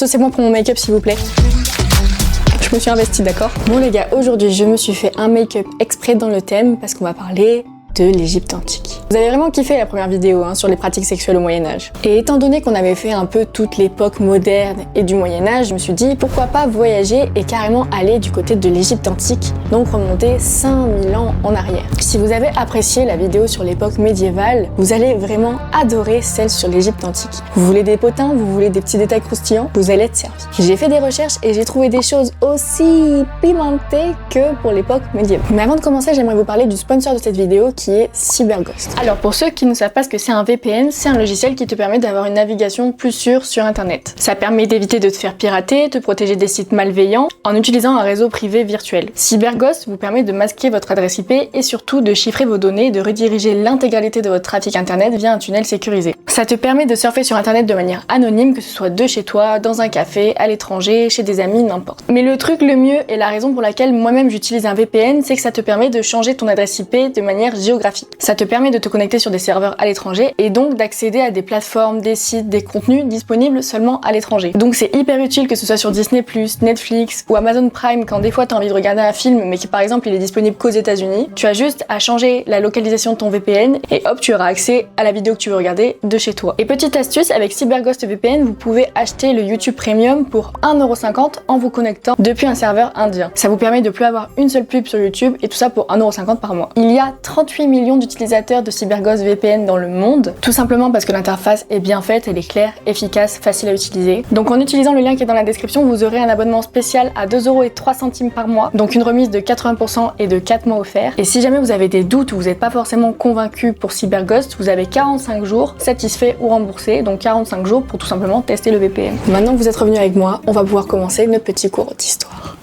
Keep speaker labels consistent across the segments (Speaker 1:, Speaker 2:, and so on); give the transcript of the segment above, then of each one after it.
Speaker 1: Saucez-moi pour mon make-up s'il vous plaît. Je me suis investie, d'accord? Bon les gars, aujourd'hui je me suis fait un make-up exprès dans le thème parce qu'on va parler de l'Égypte antique. Vous avez vraiment kiffé la première vidéo sur les pratiques sexuelles au Moyen-Âge. Et étant donné qu'on avait fait un peu toute l'époque moderne et du Moyen-Âge, je me suis dit pourquoi pas voyager et carrément aller du côté de l'Égypte antique, donc remonter 5000 ans en arrière. Si vous avez apprécié la vidéo sur l'époque médiévale, vous allez vraiment adorer celle sur l'Égypte antique. Vous voulez des potins, vous voulez des petits détails croustillants, vous allez être servi. J'ai fait des recherches et j'ai trouvé des choses aussi pimentées que pour l'époque médiévale. Mais avant de commencer, j'aimerais vous parler du sponsor de cette vidéo qui est CyberGhost. Alors pour ceux qui ne savent pas ce que c'est un VPN, c'est un logiciel qui te permet d'avoir une navigation plus sûre sur internet. Ça permet d'éviter de te faire pirater, de protéger des sites malveillants en utilisant un réseau privé virtuel. CyberGhost vous permet de masquer votre adresse IP et surtout de chiffrer vos données et de rediriger l'intégralité de votre trafic internet via un tunnel sécurisé. Ça te permet de surfer sur internet de manière anonyme, que ce soit de chez toi, dans un café, à l'étranger, chez des amis, n'importe. Mais le truc le mieux et la raison pour laquelle moi-même j'utilise un VPN, c'est que ça te permet de changer ton adresse IP de manière géographique. Ça te permet de te connecter sur des serveurs à l'étranger et donc d'accéder à des plateformes, des sites, des contenus disponibles seulement à l'étranger. Donc c'est hyper utile que ce soit sur Disney+, Netflix ou Amazon Prime quand des fois t'as envie de regarder un film mais qui par exemple il est disponible qu'aux États-Unis. Tu as juste à changer la localisation de ton VPN et hop, tu auras accès à la vidéo que tu veux regarder de chez toi. Et petite astuce, avec CyberGhost VPN, vous pouvez acheter le YouTube Premium pour 1,50€ en vous connectant depuis un serveur indien. Ça vous permet de plus avoir une seule pub sur YouTube et tout ça pour 1,50€ par mois. Il y a 38 millions d'utilisateurs de CyberGhost VPN dans le monde, tout simplement parce que l'interface est bien faite, elle est claire, efficace, facile à utiliser. Donc en utilisant le lien qui est dans la description, vous aurez un abonnement spécial à 2,03€ par mois, donc une remise de 80% et de 4 mois offerts. Et si jamais vous avez des doutes ou vous n'êtes pas forcément convaincu pour CyberGhost, vous avez 45 jours satisfaits ou remboursés, donc 45 jours pour tout simplement tester le VPN. Maintenant que vous êtes revenu avec moi, on va pouvoir commencer notre petit cours d'histoire.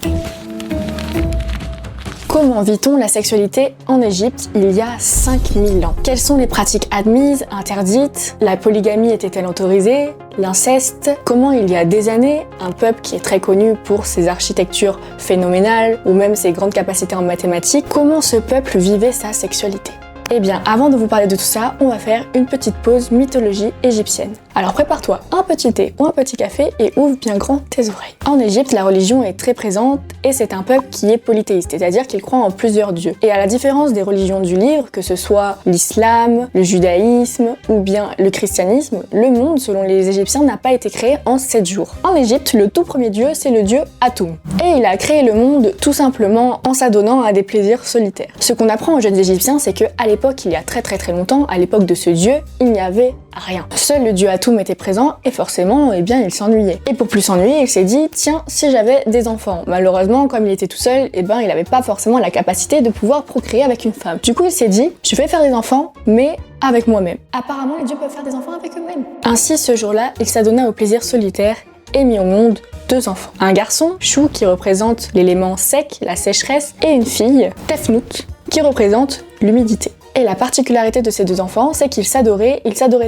Speaker 1: Comment vit-on la sexualité en Égypte il y a 5000 ans? Quelles sont les pratiques admises, interdites? La polygamie était-elle autorisée? L'inceste? Comment il y a des années, un peuple qui est très connu pour ses architectures phénoménales ou même ses grandes capacités en mathématiques, comment ce peuple vivait sa sexualité? Eh bien, avant de vous parler de tout ça, on va faire une petite pause mythologie égyptienne. Alors prépare-toi un petit thé ou un petit café et ouvre bien grand tes oreilles. En Égypte, la religion est très présente et c'est un peuple qui est polythéiste, c'est-à-dire qu'il croit en plusieurs dieux. Et à la différence des religions du livre, que ce soit l'islam, le judaïsme ou bien le christianisme, le monde, selon les Égyptiens, n'a pas été créé en 7 jours. En Égypte, le tout premier dieu, c'est le dieu Atum. Et il a créé le monde tout simplement en s'adonnant à des plaisirs solitaires. Ce qu'on apprend aux jeunes Égyptiens, c'est que à l'époque, il y a très longtemps, à l'époque de ce dieu, il n'y avait rien. Seul le dieu Atum était présent et forcément, eh bien, il s'ennuyait. Et pour plus s'ennuyer, il s'est dit, tiens, si j'avais des enfants. Malheureusement, comme il était tout seul, eh ben, il n'avait pas forcément la capacité de pouvoir procréer avec une femme. Du coup, il s'est dit, je vais faire des enfants, mais avec moi-même. Apparemment, les dieux peuvent faire des enfants avec eux-mêmes. Ainsi, ce jour-là, il s'adonna au plaisir solitaire et mit au monde 2 enfants. Un garçon, Chou, qui représente l'élément sec, la sécheresse, et une fille, Tefnout, qui représente l'humidité. Et la particularité de ces 2 enfants, c'est qu'ils s'adoraient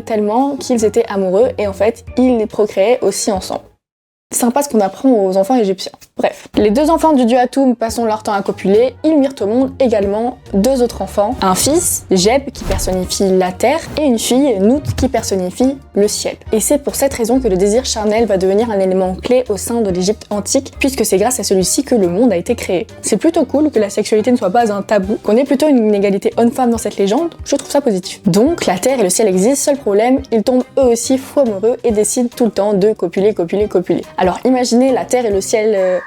Speaker 1: tellement qu'ils étaient amoureux et en fait, ils les procréaient aussi ensemble. Sympa ce qu'on apprend aux enfants égyptiens. Bref, les 2 enfants du dieu Atum passant leur temps à copuler, ils mirent au monde également 2 autres enfants, un fils, Geb, qui personnifie la terre, et une fille, Nout, qui personnifie le ciel. Et c'est pour cette raison que le désir charnel va devenir un élément clé au sein de l'Égypte antique, puisque c'est grâce à celui-ci que le monde a été créé. C'est plutôt cool que la sexualité ne soit pas un tabou, qu'on ait plutôt une inégalité homme-femme dans cette légende, je trouve ça positif. Donc, la terre et le ciel existent, seul problème, ils tombent eux aussi fou amoureux et décident tout le temps de copuler. Alors imaginez la terre et le ciel...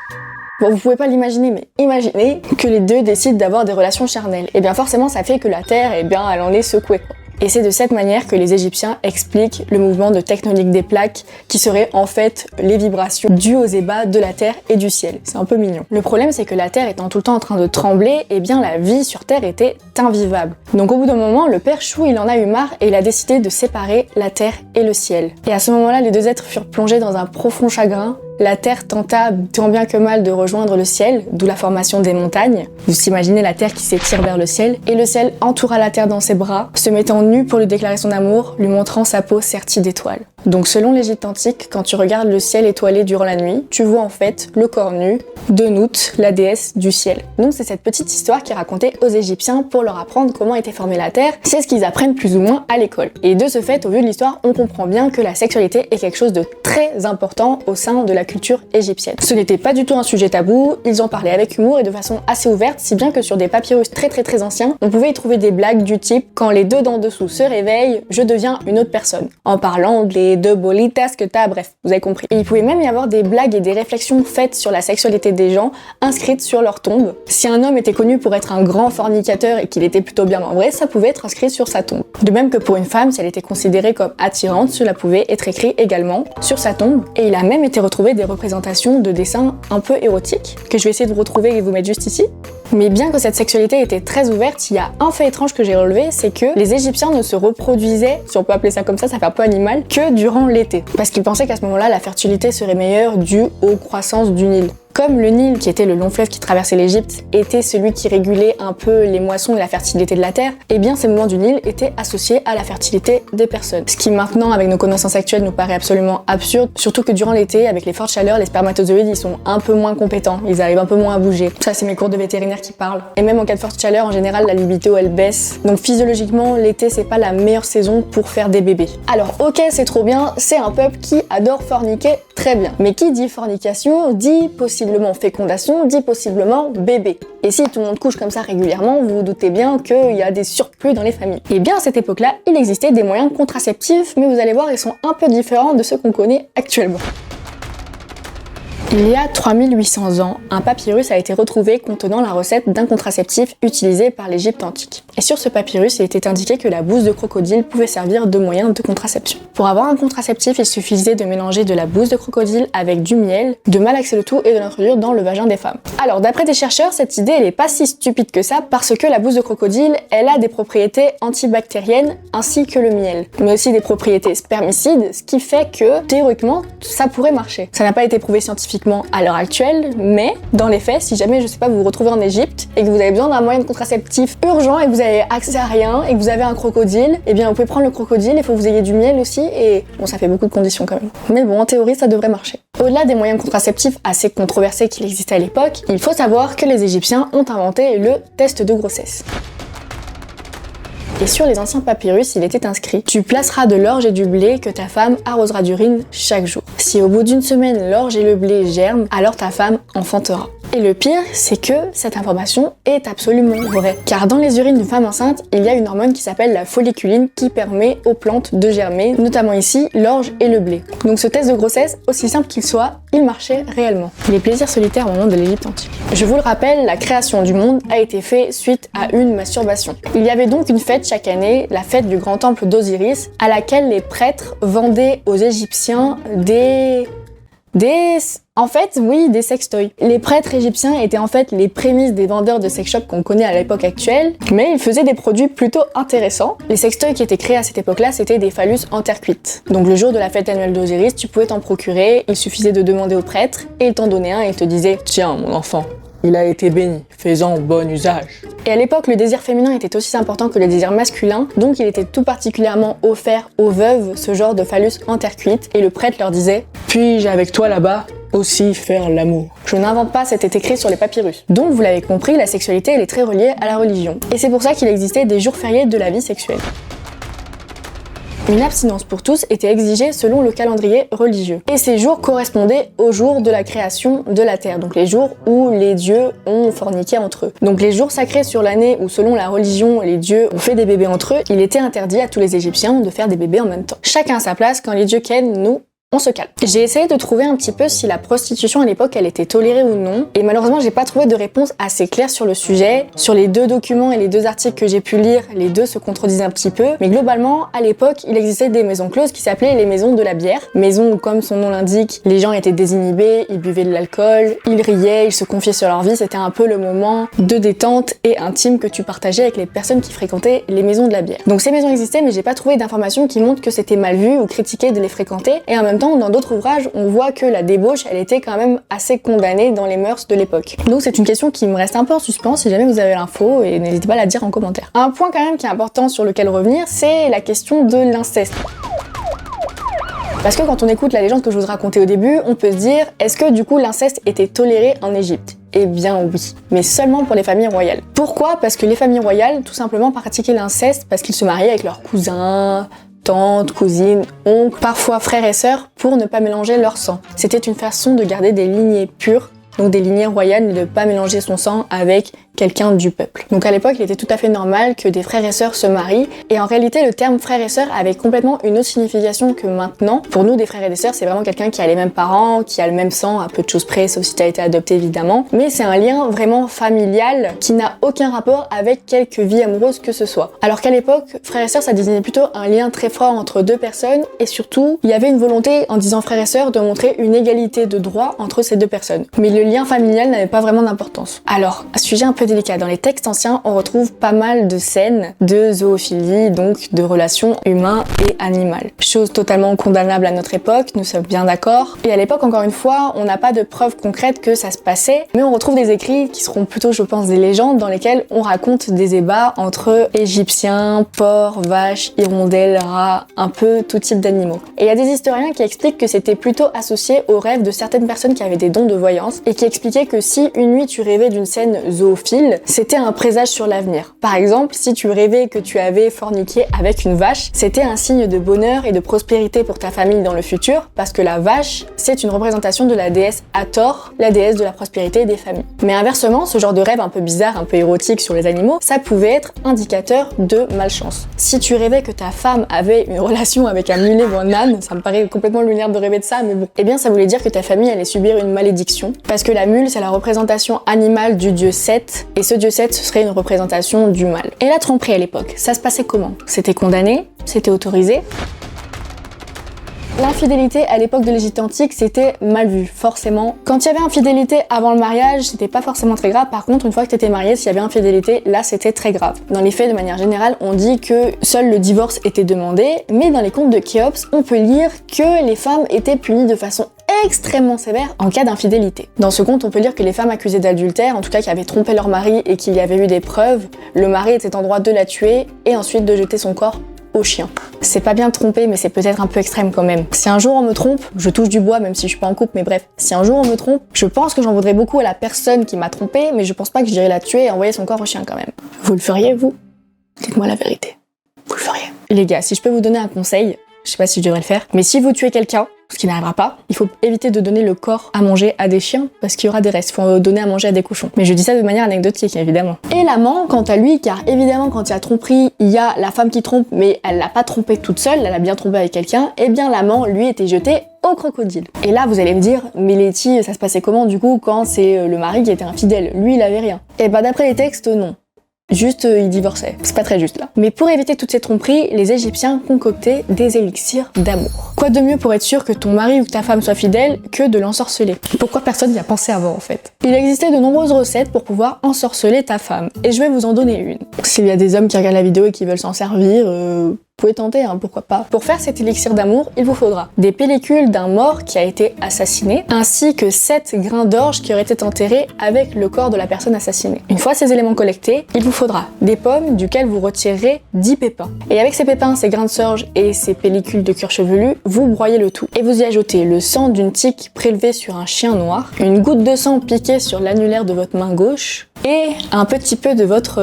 Speaker 1: Bon, vous pouvez pas l'imaginer, mais imaginez que les deux décident d'avoir des relations charnelles. Et bien forcément, ça fait que la terre, eh bien, elle en est secouée. Et c'est de cette manière que les Égyptiens expliquent le mouvement de tectonique des plaques, qui serait en fait les vibrations dues aux ébats de la terre et du ciel. C'est un peu mignon. Le problème, c'est que la terre étant tout le temps en train de trembler, eh bien la vie sur terre était invivable. Donc au bout d'un moment, le père Chou, il en a eu marre et il a décidé de séparer la terre et le ciel. Et à ce moment-là, les 2 êtres furent plongés dans un profond chagrin la Terre tenta tant bien que mal de rejoindre le ciel, d'où la formation des montagnes. Vous imaginez la Terre qui s'étire vers le ciel, et le ciel entoura la Terre dans ses bras, se mettant nu pour lui déclarer son amour, lui montrant sa peau sertie d'étoiles. Donc selon l'Égypte antique, quand tu regardes le ciel étoilé durant la nuit, tu vois en fait le corps nu de Nout, la déesse du ciel. Donc c'est cette petite histoire qui est racontée aux Égyptiens pour leur apprendre comment était formée la Terre. C'est ce qu'ils apprennent plus ou moins à l'école. Et de ce fait, au vu de l'histoire, on comprend bien que la sexualité est quelque chose de très important au sein de la culture égyptienne. Ce n'était pas du tout un sujet tabou, ils en parlaient avec humour et de façon assez ouverte, si bien que sur des papyrus très anciens, on pouvait y trouver des blagues du type « Quand les deux dents dessous se réveillent, je deviens une autre personne », en parlant des deux bolitas que t'as, bref, vous avez compris. Et il pouvait même y avoir des blagues et des réflexions faites sur la sexualité des gens, inscrites sur leur tombe. Si un homme était connu pour être un grand fornicateur et qu'il était plutôt bien membré, ça pouvait être inscrit sur sa tombe. De même que pour une femme, si elle était considérée comme attirante, cela pouvait être écrit également sur sa tombe. Et il a même été retrouvé des représentations de dessins un peu érotiques, que je vais essayer de vous retrouver et vous mettre juste ici. Mais bien que cette sexualité était très ouverte, il y a un fait étrange que j'ai relevé, c'est que les Égyptiens ne se reproduisaient, si on peut appeler ça comme ça fait un peu animal, que durant l'été. Parce qu'ils pensaient qu'à ce moment-là, la fertilité serait meilleure due aux croissances du Nil. Comme le Nil, qui était le long fleuve qui traversait l'Égypte, était celui qui régulait un peu les moissons et la fertilité de la terre, eh bien ces moments du Nil étaient associés à la fertilité des personnes. Ce qui maintenant, avec nos connaissances actuelles, nous paraît absolument absurde, surtout que durant l'été, avec les fortes chaleurs, les spermatozoïdes ils sont un peu moins compétents, ils arrivent un peu moins à bouger. Ça c'est mes cours de vétérinaire qui parlent. Et même en cas de forte chaleur, en général, la libido elle baisse. Donc physiologiquement, l'été c'est pas la meilleure saison pour faire des bébés. Alors ok, c'est trop bien, c'est un peuple qui adore forniquer, très bien. Mais qui dit fornication, dit possiblement fécondation, dit possiblement bébé. Et si tout le monde couche comme ça régulièrement, vous vous doutez bien qu'il y a des surplus dans les familles. Et bien à cette époque-là, il existait des moyens contraceptifs, mais vous allez voir, ils sont un peu différents de ceux qu'on connaît actuellement. Il y a 3800 ans, un papyrus a été retrouvé contenant la recette d'un contraceptif utilisé par l'Égypte antique. Et sur ce papyrus, il était indiqué que la bouse de crocodile pouvait servir de moyen de contraception. Pour avoir un contraceptif, il suffisait de mélanger de la bouse de crocodile avec du miel, de malaxer le tout et de l'introduire dans le vagin des femmes. Alors d'après des chercheurs, cette idée elle est pas si stupide que ça parce que la bouse de crocodile, elle a des propriétés antibactériennes ainsi que le miel, mais aussi des propriétés spermicides, ce qui fait que théoriquement, ça pourrait marcher. Ça n'a pas été prouvé scientifiquement à l'heure actuelle, mais dans les faits, si jamais, je sais pas, vous vous retrouvez en Égypte et que vous avez besoin d'un moyen de contraceptif urgent et que vous avez accès à rien et que vous avez un crocodile, eh bien vous pouvez prendre le crocodile, il faut que vous ayez du miel aussi et bon, ça fait beaucoup de conditions quand même. Mais bon, en théorie, ça devrait marcher. Au-delà des moyens contraceptifs assez controversés qu'il existait à l'époque, il faut savoir que les Égyptiens ont inventé le test de grossesse. Et sur les anciens papyrus, il était inscrit « Tu placeras de l'orge et du blé que ta femme arrosera d'urine chaque jour. Si au bout d'une semaine l'orge et le blé germent, alors ta femme enfantera. » Et le pire, c'est que cette information est absolument vraie. Car dans les urines d'une femme enceinte, il y a une hormone qui s'appelle la folliculine qui permet aux plantes de germer, notamment ici l'orge et le blé. Donc ce test de grossesse, aussi simple qu'il soit, il marchait réellement. Les plaisirs solitaires au moment de l'Égypte antique. Je vous le rappelle, la création du monde a été faite suite à une masturbation. Il y avait donc une fête chaque année, la fête du grand temple d'Osiris, à laquelle les prêtres vendaient aux Égyptiens des sextoys. Les prêtres égyptiens étaient en fait les prémices des vendeurs de sex shop qu'on connaît à l'époque actuelle, mais ils faisaient des produits plutôt intéressants. Les sextoys qui étaient créés à cette époque-là, c'était des phallus en terre cuite. Donc le jour de la fête annuelle d'Osiris, tu pouvais t'en procurer, il suffisait de demander au prêtre, et il t'en donnait un et il te disait « Tiens mon enfant, il a été béni, fais-en bon usage. » Et à l'époque, le désir féminin était aussi important que le désir masculin, donc il était tout particulièrement offert aux veuves ce genre de phallus en terre cuite, et le prêtre leur disait « Puis-je avec toi là-bas aussi faire l'amour ?» Je n'invente pas, c'était écrit sur les papyrus. Donc vous l'avez compris, la sexualité elle est très reliée à la religion. Et c'est pour ça qu'il existait des jours fériés de la vie sexuelle. Une abstinence pour tous était exigée selon le calendrier religieux. Et ces jours correspondaient aux jours de la création de la terre, donc les jours où les dieux ont forniqué entre eux. Donc les jours sacrés sur l'année où selon la religion les dieux ont fait des bébés entre eux, il était interdit à tous les Égyptiens de faire des bébés en même temps. Chacun à sa place, quand les dieux ken, nous, on se calme. J'ai essayé de trouver un petit peu si la prostitution à l'époque elle était tolérée ou non, et malheureusement j'ai pas trouvé de réponse assez claire sur le sujet. Sur les deux documents et les deux articles que j'ai pu lire, les deux se contredisent un petit peu, mais globalement à l'époque il existait des maisons closes qui s'appelaient les maisons de la bière. Maisons où comme son nom l'indique, les gens étaient désinhibés, ils buvaient de l'alcool, ils riaient, ils se confiaient sur leur vie, c'était un peu le moment de détente et intime que tu partageais avec les personnes qui fréquentaient les maisons de la bière. Donc ces maisons existaient mais j'ai pas trouvé d'informations qui montrent que c'était mal vu ou critiqué de les fréquenter, et en même temps temps, dans d'autres ouvrages, on voit que la débauche, elle était quand même assez condamnée dans les mœurs de l'époque. Donc c'est une question qui me reste un peu en suspens si jamais vous avez l'info, et n'hésitez pas à la dire en commentaire. Un point quand même qui est important sur lequel revenir, c'est la question de l'inceste. Parce que quand on écoute la légende que je vous racontais au début, on peut se dire, est-ce que du coup l'inceste était toléré en Égypte ? Eh bien oui, mais seulement pour les familles royales. Pourquoi ? Parce que les familles royales, tout simplement, pratiquaient l'inceste parce qu'ils se mariaient avec leurs cousins, tantes, cousines, oncles, parfois frères et sœurs, pour ne pas mélanger leur sang. C'était une façon de garder des lignées pures, donc des lignées royales, et de ne pas mélanger son sang avec quelqu'un du peuple. Donc à l'époque, il était tout à fait normal que des frères et sœurs se marient, et en réalité, le terme frère et sœur avait complètement une autre signification que maintenant. Pour nous, des frères et des sœurs, c'est vraiment quelqu'un qui a les mêmes parents, qui a le même sang, à peu de choses près, sauf si tu as été adopté évidemment, mais c'est un lien vraiment familial qui n'a aucun rapport avec quelque vie amoureuse que ce soit. Alors qu'à l'époque, frère et sœur, ça désignait plutôt un lien très fort entre deux personnes, et surtout, il y avait une volonté, en disant frère et sœur, de montrer une égalité de droits entre ces deux personnes. Mais le lien familial n'avait pas vraiment d'importance. Alors, un sujet un peu délicat. Dans les textes anciens, on retrouve pas mal de scènes de zoophilie, donc de relations humains et animales. Chose totalement condamnable à notre époque, nous sommes bien d'accord. Et à l'époque, encore une fois, on n'a pas de preuves concrètes que ça se passait, mais on retrouve des écrits qui seront plutôt, je pense, des légendes dans lesquelles on raconte des ébats entre Égyptiens, porcs, vaches, hirondelles, rats, un peu tout type d'animaux. Et il y a des historiens qui expliquent que c'était plutôt associé aux rêves de certaines personnes qui avaient des dons de voyance et qui expliquaient que si une nuit tu rêvais d'une scène zoophile, c'était un présage sur l'avenir. Par exemple, si tu rêvais que tu avais forniqué avec une vache, c'était un signe de bonheur et de prospérité pour ta famille dans le futur, parce que la vache, c'est une représentation de la déesse Hathor, la déesse de la prospérité des familles. Mais inversement, ce genre de rêve un peu bizarre, un peu érotique sur les animaux, ça pouvait être indicateur de malchance. Si tu rêvais que ta femme avait une relation avec un mulet ou un âne, ça me paraît complètement lunaire de rêver de ça, mais bon, eh bien ça voulait dire que ta famille allait subir une malédiction, parce que la mule, c'est la représentation animale du dieu Seth, et ce dieu Seth, ce serait une représentation du mal. Et la tromperie à l'époque, ça se passait comment ? C'était condamné ? C'était autorisé ? L'infidélité à l'époque de l'Égypte antique, c'était mal vu, forcément. Quand il y avait infidélité avant le mariage, c'était pas forcément très grave. Par contre, une fois que t'étais marié, s'il y avait infidélité, là c'était très grave. Dans les faits, de manière générale, on dit que seul le divorce était demandé, mais dans les contes de Khéops, on peut lire que les femmes étaient punies de façon extrêmement sévère en cas d'infidélité. Dans ce conte, on peut lire que les femmes accusées d'adultère, en tout cas qui avaient trompé leur mari et qu'il y avait eu des preuves, le mari était en droit de la tuer et ensuite de jeter son corps au chien. C'est pas bien de tromper, mais c'est peut-être un peu extrême quand même. Si un jour on me trompe, je touche du bois même si je suis pas en couple, mais bref, si un jour on me trompe, je pense que j'en voudrais beaucoup à la personne qui m'a trompé, mais je pense pas que j'irais la tuer et envoyer son corps au chien quand même. Vous le feriez, vous ? Dites-moi la vérité. Vous le feriez ? Les gars, si je peux vous donner un conseil, je sais pas si je devrais le faire, mais si vous tuez quelqu'un, ce qui n'arrivera pas, il faut éviter de donner le corps à manger à des chiens, parce qu'il y aura des restes, il faut donner à manger à des cochons. Mais je dis ça de manière anecdotique, évidemment. Et l'amant, quant à lui, car évidemment quand il y a tromperie, il y a la femme qui trompe, mais elle l'a pas trompé toute seule, elle a bien trompé avec quelqu'un, et bien l'amant, lui, était jeté au crocodile. Et là, vous allez me dire, mais Letty, ça se passait comment du coup quand c'est le mari qui était infidèle ? Lui, il avait rien. Et bah d'après les textes, non. Juste, ils divorçaient. C'est pas très juste là. Mais pour éviter toutes ces tromperies, les Égyptiens concoctaient des élixirs d'amour. Quoi de mieux pour être sûr que ton mari ou que ta femme soit fidèle que de l'ensorceler ? Pourquoi personne n'y a pensé avant en fait ? Il existait de nombreuses recettes pour pouvoir ensorceler ta femme. Et je vais vous en donner une. S'il y a des hommes qui regardent la vidéo et qui veulent s'en servir, vous pouvez tenter, hein, pourquoi pas. Pour faire cet élixir d'amour, il vous faudra des pellicules d'un mort qui a été assassiné, ainsi que 7 grains d'orge qui auraient été enterrés avec le corps de la personne assassinée. Une fois ces éléments collectés, il vous faudra des pommes duquel vous retirerez 10 pépins. Et avec ces pépins, ces grains de sorge et ces pellicules de cuir chevelu, vous broyez le tout. Et vous y ajoutez le sang d'une tique prélevée sur un chien noir, une goutte de sang piquée sur l'annulaire de votre main gauche, et un petit peu de votre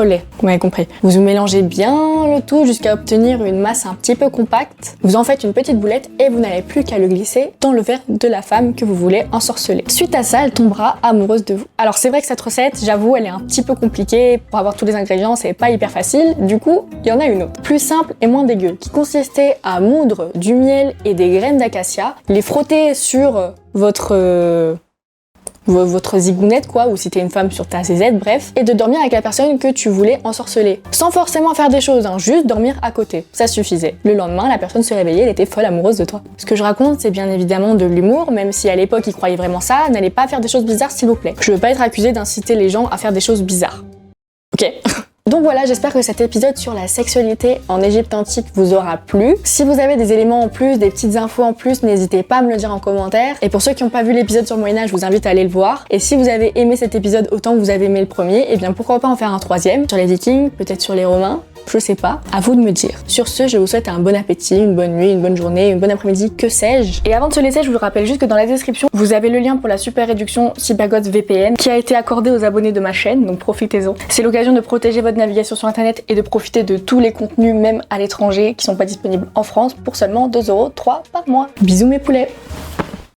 Speaker 1: lait, vous m'avez compris. Vous mélangez bien le tout jusqu'à obtenir une masse un petit peu compacte. Vous en faites une petite boulette et vous n'avez plus qu'à le glisser dans le verre de la femme que vous voulez ensorceler. Suite à ça, elle tombera amoureuse de vous. Alors c'est vrai que cette recette, j'avoue, elle est un petit peu compliquée. Pour avoir tous les ingrédients, c'est pas hyper facile. Du coup, il y en a une autre, plus simple et moins dégueu, qui consistait à moudre du miel et des graines d'acacia, les frotter sur votre zigounette quoi, ou si t'es une femme sur ta CZ, bref, et de dormir avec la personne que tu voulais ensorceler. Sans forcément faire des choses, hein, juste dormir à côté. Ça suffisait. Le lendemain, la personne se réveillait, elle était folle amoureuse de toi. Ce que je raconte, c'est bien évidemment de l'humour, même si à l'époque ils croyaient vraiment ça, n'allez pas faire des choses bizarres s'il vous plaît. Je veux pas être accusée d'inciter les gens à faire des choses bizarres. Ok. Donc voilà, j'espère que cet épisode sur la sexualité en Égypte antique vous aura plu. Si vous avez des éléments en plus, des petites infos en plus, n'hésitez pas à me le dire en commentaire. Et pour ceux qui n'ont pas vu l'épisode sur le Moyen-Âge, je vous invite à aller le voir. Et si vous avez aimé cet épisode autant que vous avez aimé le premier, eh bien pourquoi pas en faire un troisième sur les Vikings, peut-être sur les Romains. Je sais pas, à vous de me dire. Sur ce, je vous souhaite un bon appétit, une bonne nuit, une bonne journée, une bonne après-midi, que sais-je. Et avant de se laisser, je vous rappelle juste que dans la description, vous avez le lien pour la super réduction Cybergods VPN qui a été accordée aux abonnés de ma chaîne, donc profitez-en. C'est l'occasion de protéger votre navigation sur internet et de profiter de tous les contenus, même à l'étranger, qui sont pas disponibles en France, pour seulement 2,03€ par mois. Bisous mes poulets!